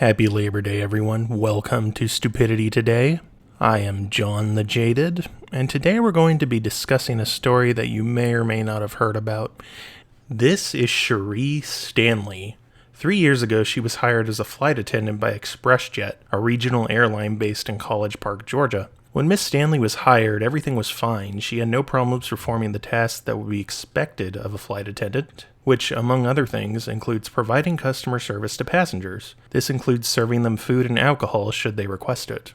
Happy Labor Day, everyone. Welcome to Stupidity today. I am John the Jaded, and today we're going to be discussing a story that you may or may not have heard about. This is Cherie Stanley. 3 years ago, she was hired as a flight attendant by ExpressJet, a regional airline based in College Park, Georgia. When Miss Stanley was hired, everything was fine. She had no problems performing the tasks that would be expected of a flight attendant, which, among other things, includes providing customer service to passengers. This includes serving them food and alcohol should they request it.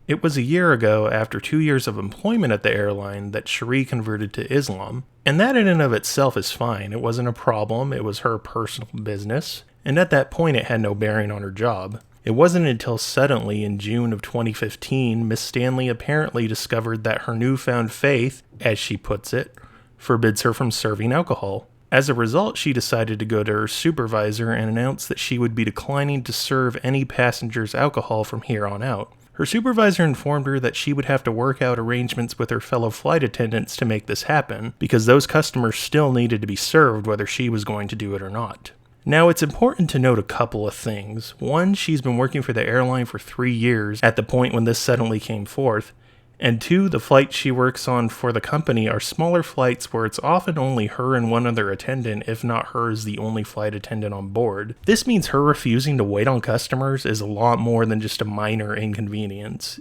It was a year ago, after 2 years of employment at the airline, that Cherie converted to Islam. And that in and of itself is fine. It wasn't a problem, it was her personal business. And at that point, it had no bearing on her job. It wasn't until suddenly in June of 2015, Miss Stanley apparently discovered that her newfound faith, as she puts it, forbids her from serving alcohol. As a result, she decided to go to her supervisor and announce that she would be declining to serve any passengers alcohol from here on out. Her supervisor informed her that she would have to work out arrangements with her fellow flight attendants to make this happen, because those customers still needed to be served whether she was going to do it or not. Now, it's important to note a couple of things. One, she's been working for the airline for 3 years at the point when this suddenly came forth. And two, the flights she works on for the company are smaller flights where it's often only her and one other attendant, if not her as the only flight attendant on board. This means her refusing to wait on customers is a lot more than just a minor inconvenience.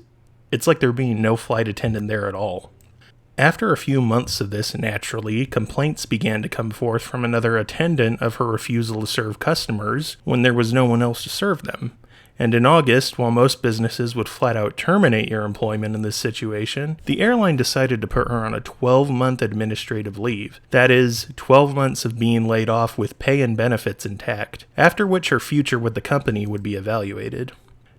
It's like there being no flight attendant there at all. After a few months of this, naturally, complaints began to come forth from another attendant of her refusal to serve customers when there was no one else to serve them. And in August, while most businesses would flat out terminate your employment in this situation, the airline decided to put her on a 12-month administrative leave. That is, 12 months of being laid off with pay and benefits intact, after which her future with the company would be evaluated.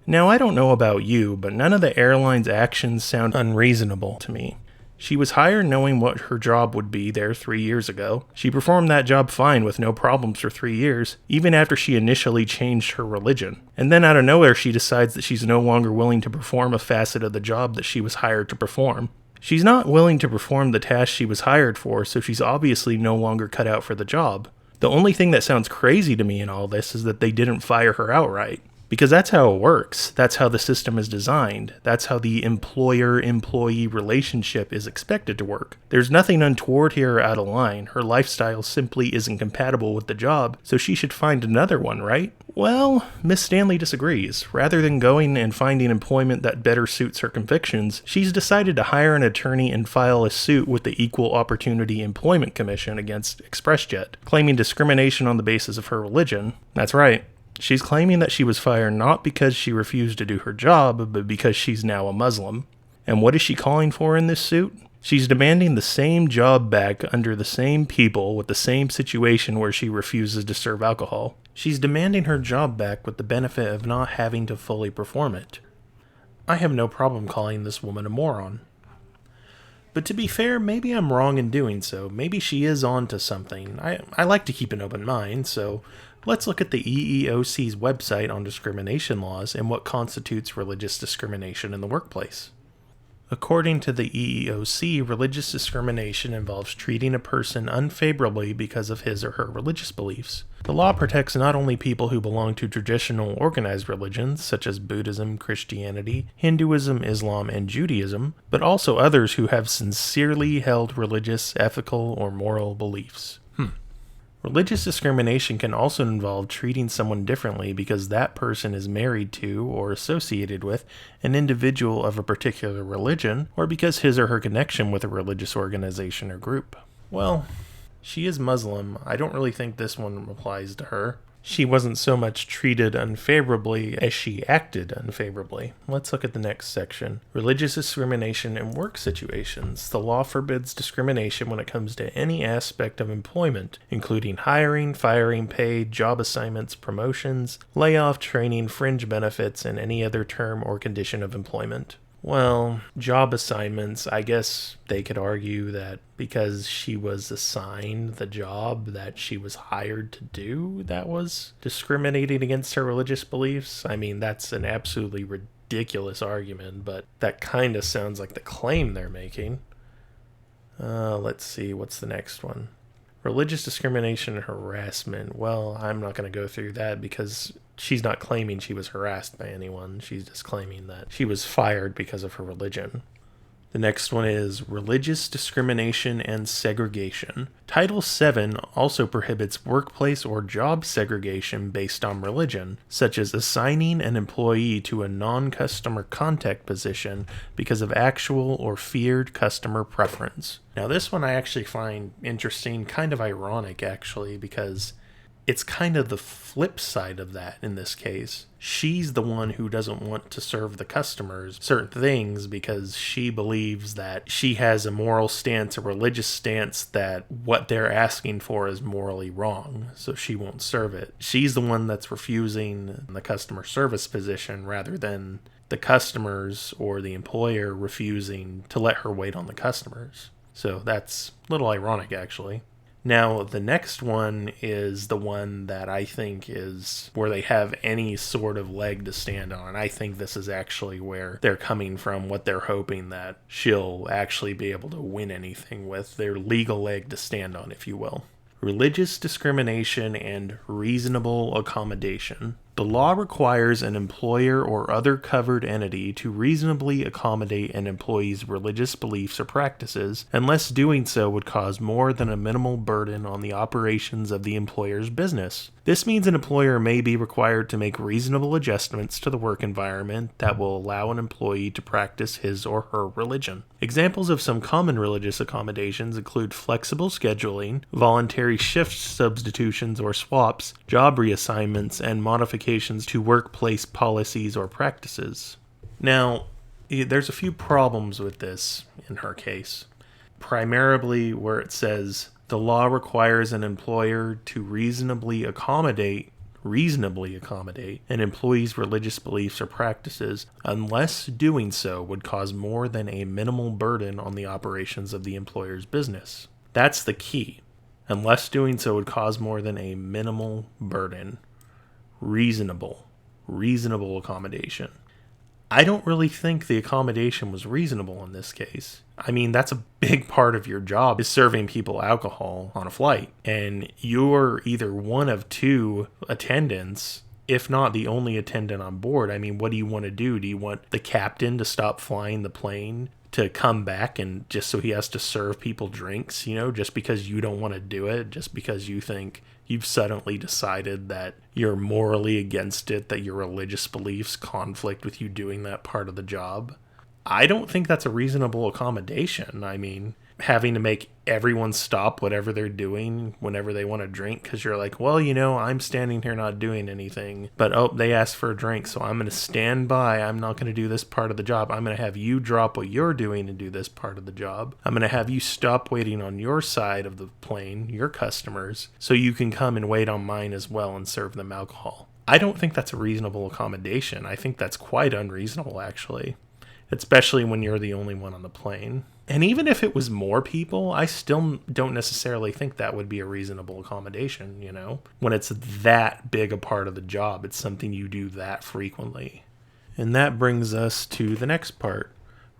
Now, I don't know about you, but none of the airline's actions sound unreasonable to me. She was hired knowing what her job would be there 3 years ago. She performed that job fine with no problems for 3 years, even after she initially changed her religion. And then out of nowhere she decides that she's no longer willing to perform a facet of the job that she was hired to perform. She's not willing to perform the task she was hired for, so she's obviously no longer cut out for the job. The only thing that sounds crazy to me in all this is that they didn't fire her outright. Because that's how it works. That's how the system is designed. That's how the employer-employee relationship is expected to work. There's nothing untoward here or out of line. Her lifestyle simply isn't compatible with the job, so she should find another one, right? Well, Miss Stanley disagrees. Rather than going and finding employment that better suits her convictions, she's decided to hire an attorney and file a suit with the Equal Opportunity Employment Commission against ExpressJet, claiming discrimination on the basis of her religion. That's right. She's claiming that she was fired not because she refused to do her job, but because she's now a Muslim. And what is she calling for in this suit? She's demanding the same job back under the same people with the same situation where she refuses to serve alcohol. She's demanding her job back with the benefit of not having to fully perform it. I have no problem calling this woman a moron. But to be fair, maybe I'm wrong in doing so. Maybe she is on to something. I like to keep an open mind, so let's look at the EEOC's website on discrimination laws and what constitutes religious discrimination in the workplace. According to the EEOC, religious discrimination involves treating a person unfavorably because of his or her religious beliefs. The law protects not only people who belong to traditional organized religions, such as Buddhism, Christianity, Hinduism, Islam, and Judaism, but also others who have sincerely held religious, ethical, or moral beliefs. Religious discrimination can also involve treating someone differently because that person is married to or associated with an individual of a particular religion, or because his or her connection with a religious organization or group. Well, she is Muslim. I don't really think this one applies to her. She wasn't so much treated unfavorably as she acted unfavorably. Let's look at the next section. Religious discrimination in work situations. The law forbids discrimination when it comes to any aspect of employment, including hiring, firing, pay, job assignments, promotions, layoff, training, fringe benefits, and any other term or condition of employment. Well, job assignments, I guess they could argue that because she was assigned the job that she was hired to do, that was discriminating against her religious beliefs. I mean, that's an absolutely ridiculous argument, but that kind of sounds like the claim they're making. Let's see, what's the next one? Religious discrimination and harassment. Well, I'm not going to go through that because she's not claiming she was harassed by anyone. She's just claiming that she was fired because of her religion. The next one is religious discrimination and segregation. Title VII also prohibits workplace or job segregation based on religion, such as assigning an employee to a non-customer contact position because of actual or feared customer preference. Now this one I actually find interesting, kind of ironic actually, because it's kind of the flip side of that in this case. She's the one who doesn't want to serve the customers certain things because she believes that she has a moral stance, a religious stance, that what they're asking for is morally wrong, so she won't serve it. She's the one that's refusing the customer service position rather than the customers or the employer refusing to let her wait on the customers. So that's a little ironic actually. Now, the next one is the one that I think is where they have any sort of leg to stand on. And I think this is actually where they're coming from, what they're hoping that she'll actually be able to win anything with, their legal leg to stand on, if you will. Religious discrimination and reasonable accommodation. The law requires an employer or other covered entity to reasonably accommodate an employee's religious beliefs or practices, unless doing so would cause more than a minimal burden on the operations of the employer's business. This means an employer may be required to make reasonable adjustments to the work environment that will allow an employee to practice his or her religion. Examples of some common religious accommodations include flexible scheduling, voluntary shift substitutions or swaps, job reassignments, and modifications to workplace policies or practices. Now, there's a few problems with this in her case. Primarily where it says the law requires an employer to reasonably accommodate an employee's religious beliefs or practices, unless doing so would cause more than a minimal burden on the operations of the employer's business. That's the key. Unless doing so would cause more than a minimal burden. Reasonable accommodation. I don't really think the accommodation was reasonable in this case. I mean, that's a big part of your job is serving people alcohol on a flight. And you're either one of two attendants, if not the only attendant on board. I mean, what do you want to do? Do you want the captain to stop flying the plane to come back and just so he has to serve people drinks, just because you don't want to do it, just because you think you've suddenly decided that you're morally against it, that your religious beliefs conflict with you doing that part of the job? I don't think that's a reasonable accommodation. I mean, having to make everyone stop whatever they're doing whenever they want to drink because you're like, well, I'm standing here not doing anything, but they asked for a drink, so I'm going to stand by. I'm not going to do this part of the job. I'm going to have you drop what you're doing and do this part of the job. I'm going to have you stop waiting on your side of the plane, your customers, so you can come and wait on mine as well and serve them alcohol. I don't think that's a reasonable accommodation. I think that's quite unreasonable, actually, especially when you're the only one on the plane. And even if it was more people, I still don't necessarily think that would be a reasonable accommodation, When it's that big a part of the job, it's something you do that frequently. And that brings us to the next part,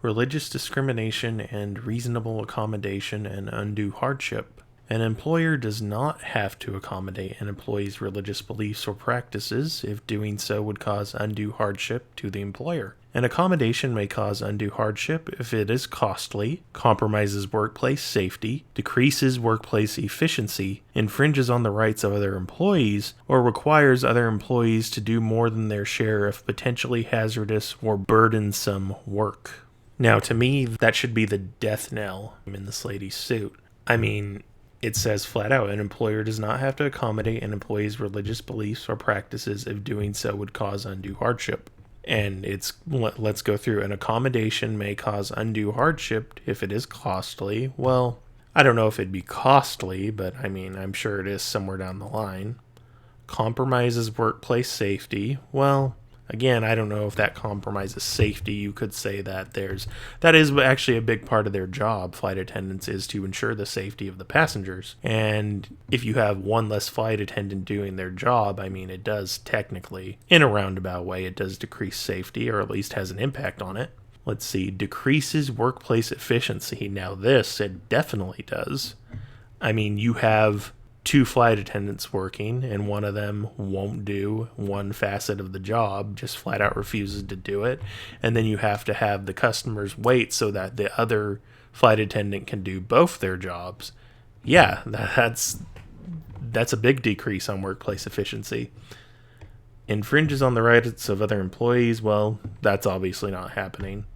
religious discrimination and reasonable accommodation and undue hardship. An employer does not have to accommodate an employee's religious beliefs or practices if doing so would cause undue hardship to the employer. An accommodation may cause undue hardship if it is costly, compromises workplace safety, decreases workplace efficiency, infringes on the rights of other employees, or requires other employees to do more than their share of potentially hazardous or burdensome work. Now, to me, that should be the death knell in this lady's suit. I mean, it says flat out, an employer does not have to accommodate an employee's religious beliefs or practices if doing so would cause undue hardship. And let's go through. An accommodation may cause undue hardship if it is costly. Well, I don't know if it'd be costly, but I mean, I'm sure it is somewhere down the line. Compromises workplace safety. Well, again, I don't know if that compromises safety. You could say that that is actually a big part of their job. Flight attendants is to ensure the safety of the passengers. And if you have one less flight attendant doing their job, I mean, it does technically, in a roundabout way, it does decrease safety, or at least has an impact on it. Let's see, decreases workplace efficiency. Now this, it definitely does. I mean, you have two flight attendants working, and one of them won't do one facet of the job, just flat out refuses to do it. And then you have to have the customers wait so that the other flight attendant can do both their jobs. Yeah, that's a big decrease on workplace efficiency. Infringes on the rights of other employees, well, that's obviously not happening.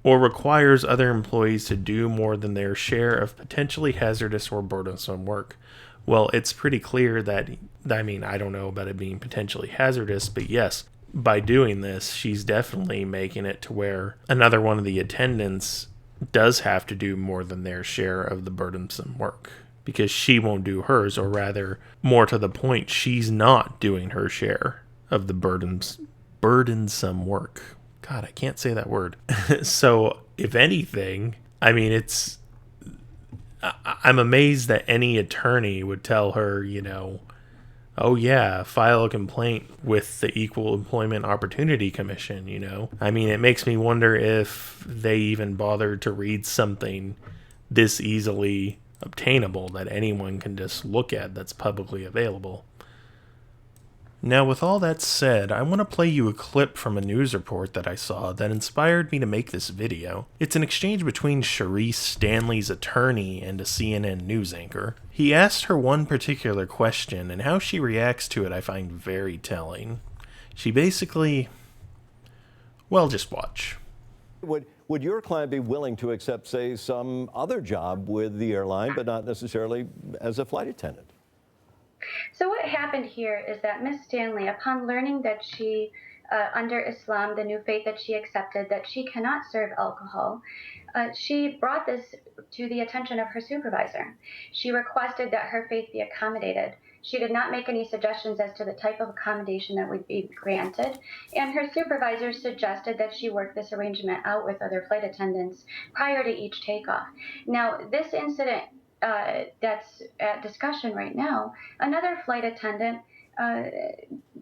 Or requires other employees to do more than their share of potentially hazardous or burdensome work. Well, it's pretty clear that, I mean, I don't know about it being potentially hazardous, but yes, by doing this, she's definitely making it to where another one of the attendants does have to do more than their share of the burdensome work because she won't do hers, or rather, more to the point, she's not doing her share of the burdensome work. God, I can't say that word. So, if anything, I mean, I'm amazed that any attorney would tell her, oh yeah, file a complaint with the Equal Employment Opportunity Commission. I mean, it makes me wonder if they even bothered to read something this easily obtainable that anyone can just look at that's publicly available. Now, with all that said, I want to play you a clip from a news report that I saw that inspired me to make this video. It's an exchange between Sharice Stanley's attorney and a CNN news anchor. He asked her one particular question, and how she reacts to it I find very telling. She basically... well, just watch. Would your client be willing to accept, say, some other job with the airline, but not necessarily as a flight attendant? So what happened here is that Miss Stanley, upon learning that she, under Islam, the new faith that she accepted, that she cannot serve alcohol, she brought this to the attention of her supervisor. She requested that her faith be accommodated. She did not make any suggestions as to the type of accommodation that would be granted, and her supervisor suggested that she work this arrangement out with other flight attendants prior to each takeoff. Now, this incident that's at discussion right now, another flight attendant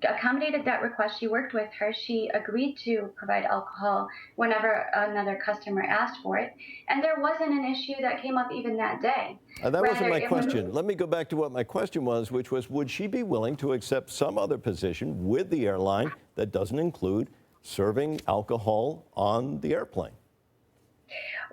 accommodated that request. She worked with her. She agreed to provide alcohol whenever another customer asked for it. And there wasn't an issue that came up even that day. That wasn't my question. Let me go back to what my question was, which was, would she be willing to accept some other position with the airline that doesn't include serving alcohol on the airplane?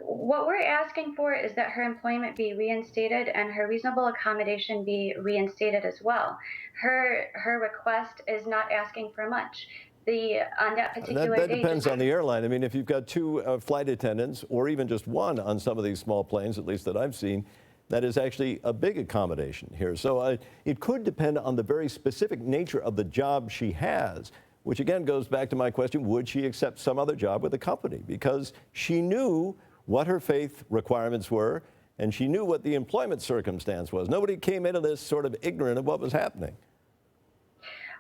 What we're asking for is that her employment be reinstated and her reasonable accommodation be reinstated as well. Her request is not asking for much. On that particular that day, depends on the airline. I mean, if you've got two flight attendants, or even just one on some of these small planes, at least that I've seen, that is actually a big accommodation here. So it could depend on the very specific nature of the job she has, which again goes back to my question, would she accept some other job with the company? Because she knew what her faith requirements were, and she knew what the employment circumstance was. Nobody came into this sort of ignorant of what was happening.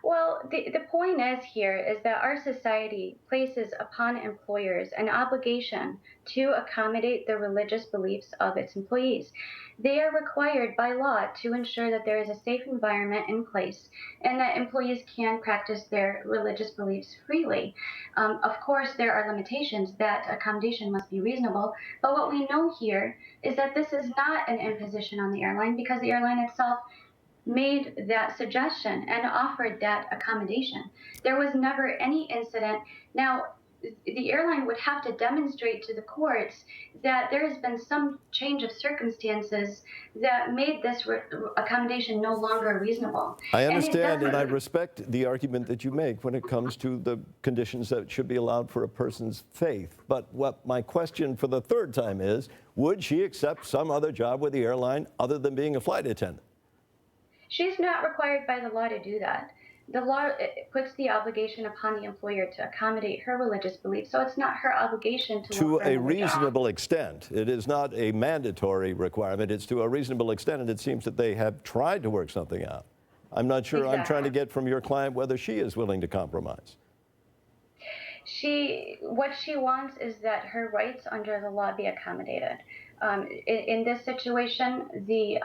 Well, the point here is that our society places upon employers an obligation to accommodate the religious beliefs of its employees. They are required by law to ensure that there is a safe environment in place and that employees can practice their religious beliefs freely. Of course, there are limitations. That accommodation must be reasonable. But what we know here is that this is not an imposition on the airline, because the airline itself made that suggestion and offered that accommodation. There was never any incident. Now, the airline would have to demonstrate to the courts that there has been some change of circumstances that made this accommodation no longer reasonable. I understand, and I respect the argument that you make when it comes to the conditions that should be allowed for a person's faith. But what my question for the third time is, would she accept some other job with the airline other than being a flight attendant? She's not required by the law to do that. The law puts the obligation upon the employer to accommodate her religious beliefs, so it's not her obligation to a reasonable extent. It is not a mandatory requirement. It's to a reasonable extent, and it seems that they have tried to work something out. I'm not sure. Exactly. I'm trying to get from your client whether she is willing to compromise. What she wants is that her rights under the law be accommodated. In this situation, the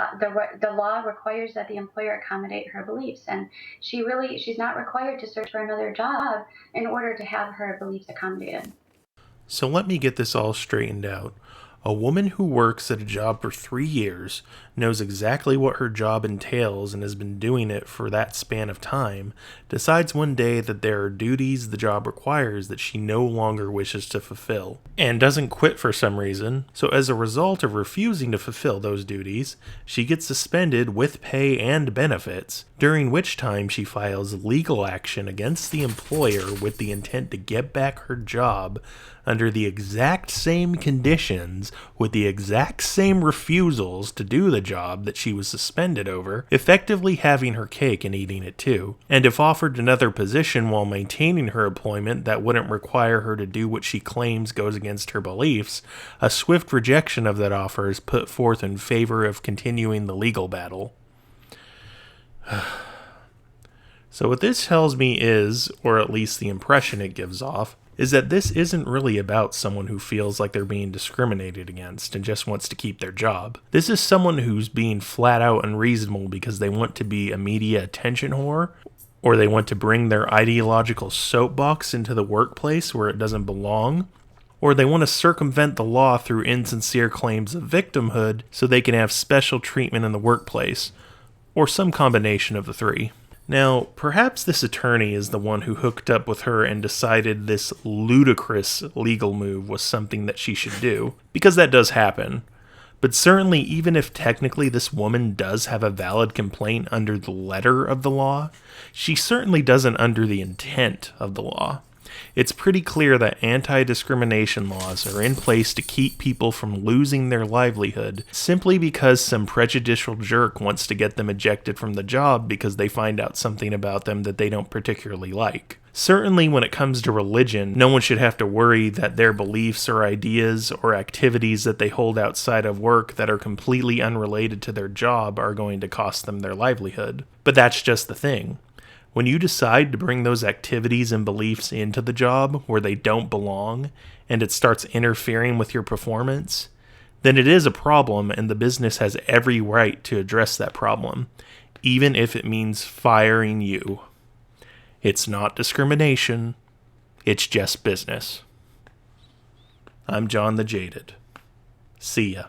law requires that the employer accommodate her beliefs, and she's not required to search for another job in order to have her beliefs accommodated. So let me get this all straightened out. A woman who works at a job for 3 years, knows exactly what her job entails and has been doing it for that span of time, decides one day that there are duties the job requires that she no longer wishes to fulfill, and doesn't quit for some reason. So as a result of refusing to fulfill those duties, she gets suspended with pay and benefits, during which time she files legal action against the employer with the intent to get back her job under the exact same conditions, with the exact same refusals to do the job that she was suspended over, effectively having her cake and eating it too. And if offered another position while maintaining her employment that wouldn't require her to do what she claims goes against her beliefs, a swift rejection of that offer is put forth in favor of continuing the legal battle. So what this tells me is, or at least the impression it gives off, is that this isn't really about someone who feels like they're being discriminated against and just wants to keep their job. This is someone who's being flat out unreasonable because they want to be a media attention whore, or they want to bring their ideological soapbox into the workplace where it doesn't belong, or they want to circumvent the law through insincere claims of victimhood so they can have special treatment in the workplace, or some combination of the three. Now, perhaps this attorney is the one who hooked up with her and decided this ludicrous legal move was something that she should do, because that does happen. But certainly, even if technically this woman does have a valid complaint under the letter of the law, she certainly doesn't under the intent of the law. It's pretty clear that anti-discrimination laws are in place to keep people from losing their livelihood simply because some prejudicial jerk wants to get them ejected from the job because they find out something about them that they don't particularly like. Certainly when it comes to religion, no one should have to worry that their beliefs or ideas or activities that they hold outside of work that are completely unrelated to their job are going to cost them their livelihood. But that's just the thing. When you decide to bring those activities and beliefs into the job where they don't belong, and it starts interfering with your performance, then it is a problem and the business has every right to address that problem, even if it means firing you. It's not discrimination, it's just business. I'm John the Jaded. See ya.